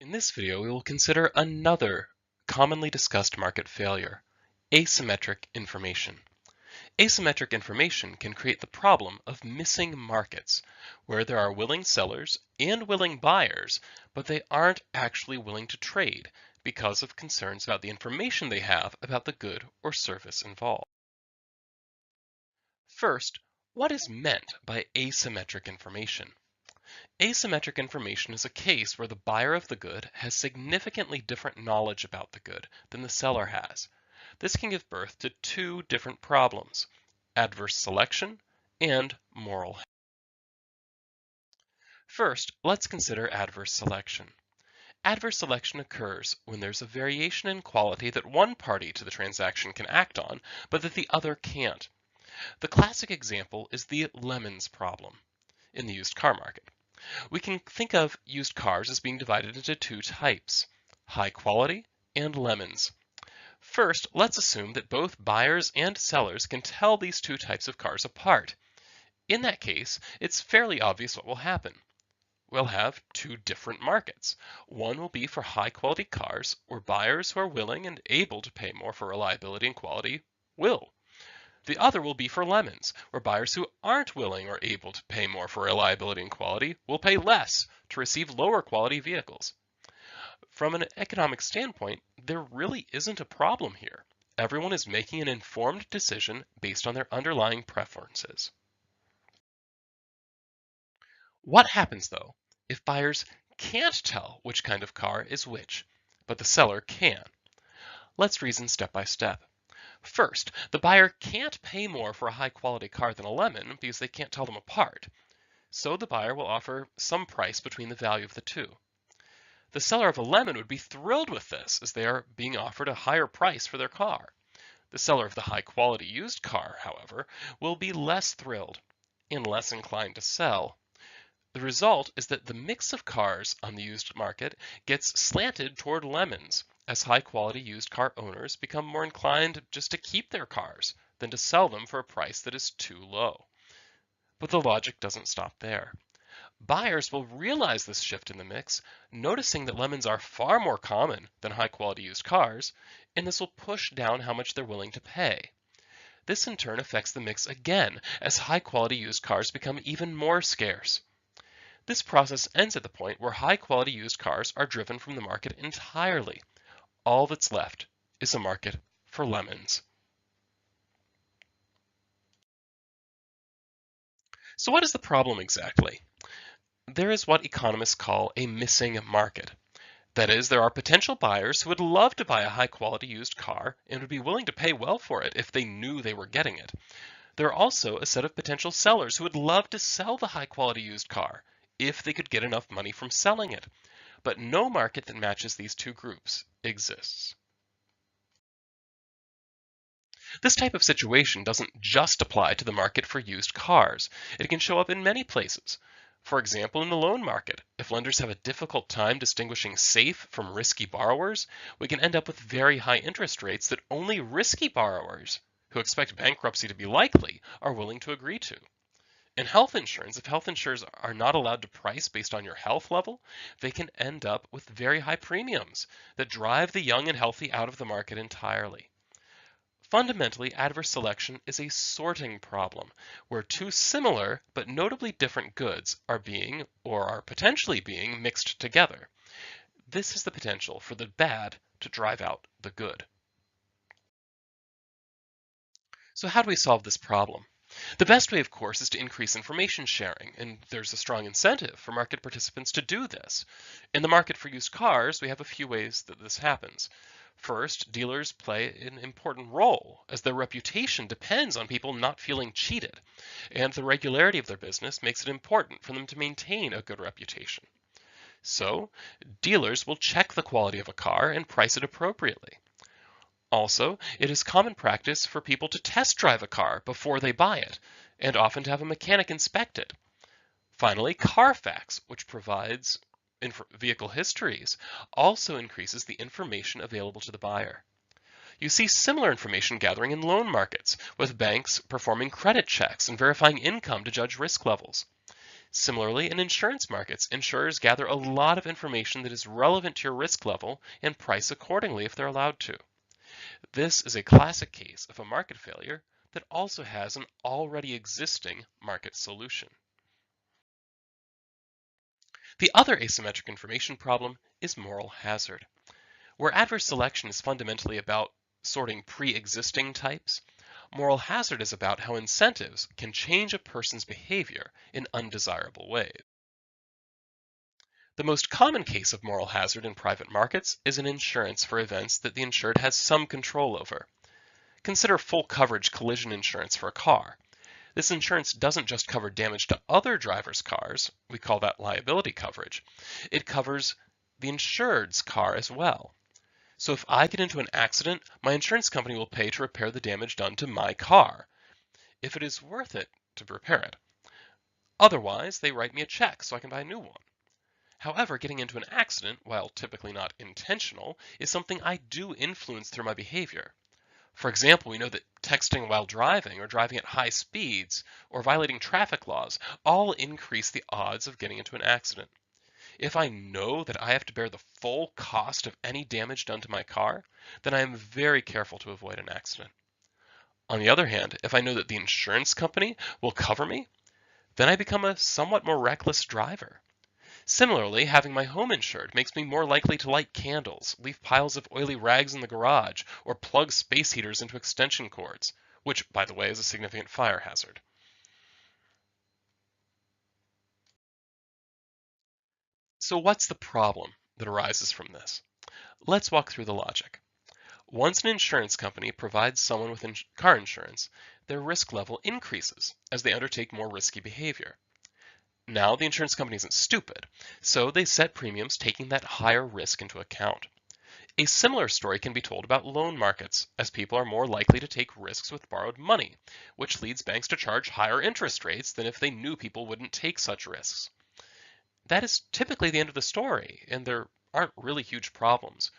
In this video, we will consider another commonly discussed market failure, asymmetric information. Asymmetric information can create the problem of missing markets, where there are willing sellers and willing buyers, but they aren't actually willing to trade because of concerns about the information they have about the good or service involved. First, what is meant by asymmetric information? Asymmetric information is a case where the buyer of the good has significantly different knowledge about the good than the seller has. This can give birth to two different problems: adverse selection and moral hazard. First, let's consider adverse selection. Adverse selection occurs when there's a variation in quality that one party to the transaction can act on, but that the other can't. The classic example is the lemons problem in the used car market. We can think of used cars as being divided into two types: high quality and lemons. First, let's assume that both buyers and sellers can tell these two types of cars apart. In that case, it's fairly obvious what will happen. We'll have two different markets. One will be for high quality cars, where buyers who are willing and able to pay more for reliability and quality will. The other will be for lemons, where buyers who aren't willing or able to pay more for reliability and quality will pay less to receive lower quality vehicles. From an economic standpoint, there really isn't a problem here. Everyone is making an informed decision based on their underlying preferences. What happens, though, if buyers can't tell which kind of car is which, but the seller can? Let's reason step by step. First, the buyer can't pay more for a high-quality car than a lemon because they can't tell them apart. So the buyer will offer some price between the value of the two. The seller of a lemon would be thrilled with this, as they are being offered a higher price for their car. The seller of the high-quality used car, however, will be less thrilled and less inclined to sell. The result is that the mix of cars on the used market gets slanted toward lemons, as high-quality used car owners become more inclined just to keep their cars than to sell them for a price that is too low. But the logic doesn't stop there. Buyers will realize this shift in the mix, noticing that lemons are far more common than high-quality used cars, and this will push down how much they're willing to pay. This in turn affects the mix again, as high-quality used cars become even more scarce. This process ends at the point where high-quality used cars are driven from the market entirely. All that's left is a market for lemons. So what is the problem exactly? There is what economists call a missing market. That is, there are potential buyers who would love to buy a high-quality used car and would be willing to pay well for it if they knew they were getting it. There are also a set of potential sellers who would love to sell the high-quality used car if they could get enough money from selling it. But no market that matches these two groups exists. This type of situation doesn't just apply to the market for used cars. It can show up in many places. For example, in the loan market, if lenders have a difficult time distinguishing safe from risky borrowers, we can end up with very high interest rates that only risky borrowers who expect bankruptcy to be likely are willing to agree to. In health insurance, if health insurers are not allowed to price based on your health level, they can end up with very high premiums that drive the young and healthy out of the market entirely. Fundamentally, adverse selection is a sorting problem, where two similar but notably different goods are being, or are potentially being, mixed together. This is the potential for the bad to drive out the good. So how do we solve this problem? The best way, of course, is to increase information sharing, and there's a strong incentive for market participants to do this. In the market for used cars, we have a few ways that this happens. First, dealers play an important role, as their reputation depends on people not feeling cheated, and the regularity of their business makes it important for them to maintain a good reputation. So, dealers will check the quality of a car and price it appropriately. Also, it is common practice for people to test drive a car before they buy it, and often to have a mechanic inspect it. Finally, Carfax, which provides vehicle histories, also increases the information available to the buyer. You see similar information gathering in loan markets, with banks performing credit checks and verifying income to judge risk levels. Similarly, in insurance markets, insurers gather a lot of information that is relevant to your risk level and price accordingly if they're allowed to. This is a classic case of a market failure that also has an already existing market solution. The other asymmetric information problem is moral hazard. Where adverse selection is fundamentally about sorting pre-existing types, moral hazard is about how incentives can change a person's behavior in undesirable ways. The most common case of moral hazard in private markets is an insurance for events that the insured has some control over. Consider full coverage collision insurance for a car. This insurance doesn't just cover damage to other drivers' cars, we call that liability coverage. It covers the insured's car as well. So if I get into an accident, my insurance company will pay to repair the damage done to my car, if it is worth it to repair it. Otherwise, they write me a check so I can buy a new one. However, getting into an accident, while typically not intentional, is something I do influence through my behavior. For example, we know that texting while driving or driving at high speeds or violating traffic laws all increase the odds of getting into an accident. If I know that I have to bear the full cost of any damage done to my car, then I am very careful to avoid an accident. On the other hand, if I know that the insurance company will cover me, then I become a somewhat more reckless driver. Similarly, having my home insured makes me more likely to light candles, leave piles of oily rags in the garage, or plug space heaters into extension cords, which, by the way, is a significant fire hazard. So what's the problem that arises from this? Let's walk through the logic. Once an insurance company provides someone with car insurance, their risk level increases as they undertake more risky behavior. Now, the insurance company isn't stupid, so they set premiums taking that higher risk into account. A similar story can be told about loan markets, as people are more likely to take risks with borrowed money, which leads banks to charge higher interest rates than if they knew people wouldn't take such risks. That is typically the end of the story, and there aren't really huge problems.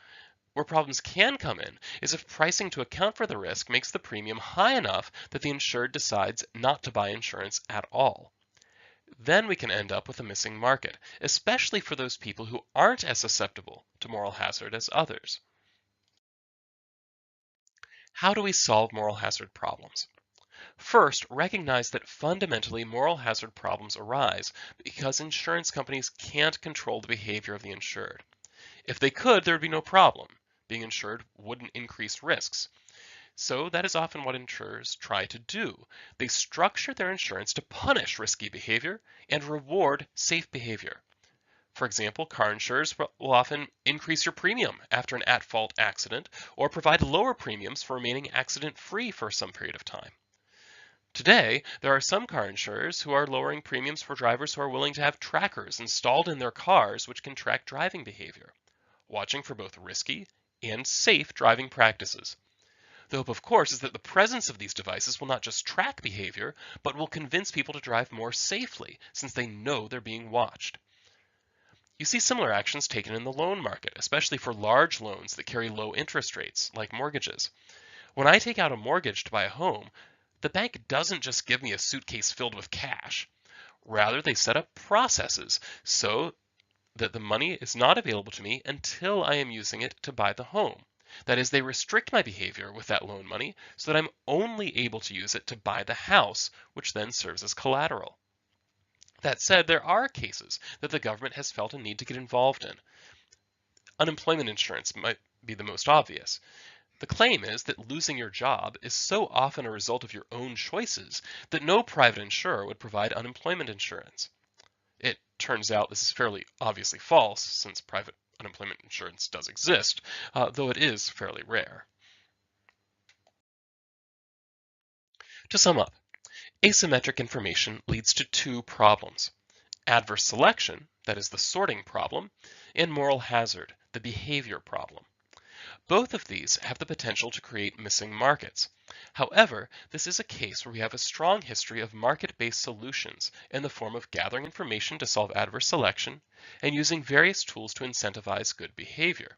Where problems can come in is if pricing to account for the risk makes the premium high enough that the insured decides not to buy insurance at all. Then we can end up with a missing market, especially for those people who aren't as susceptible to moral hazard as others. How do we solve moral hazard problems? First, recognize that fundamentally moral hazard problems arise because insurance companies can't control the behavior of the insured. If they could, there would be no problem. Being insured wouldn't increase risks. So that is often what insurers try to do. They structure their insurance to punish risky behavior and reward safe behavior. For example, car insurers will often increase your premium after an at-fault accident or provide lower premiums for remaining accident-free for some period of time. Today, there are some car insurers who are lowering premiums for drivers who are willing to have trackers installed in their cars which can track driving behavior, watching for both risky and safe driving practices. The hope, of course, is that the presence of these devices will not just track behavior, but will convince people to drive more safely since they know they're being watched. You see similar actions taken in the loan market, especially for large loans that carry low interest rates, like mortgages. When I take out a mortgage to buy a home, the bank doesn't just give me a suitcase filled with cash. Rather, they set up processes so that the money is not available to me until I am using it to buy the home. That is, they restrict my behavior with that loan money so that I'm only able to use it to buy the house, which then serves as collateral. That said, there are cases that the government has felt a need to get involved in. Unemployment insurance might be the most obvious. The claim is that losing your job is so often a result of your own choices that no private insurer would provide unemployment insurance. It turns out this is fairly obviously false, since private unemployment insurance does exist, though it is fairly rare. To sum up, asymmetric information leads to two problems: adverse selection, that is the sorting problem, and moral hazard, the behavior problem. Both of these have the potential to create missing markets. However, this is a case where we have a strong history of market-based solutions in the form of gathering information to solve adverse selection and using various tools to incentivize good behavior.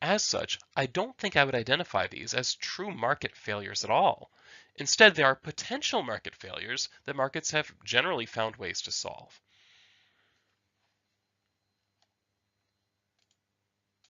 As such, I don't think I would identify these as true market failures at all. Instead, they are potential market failures that markets have generally found ways to solve.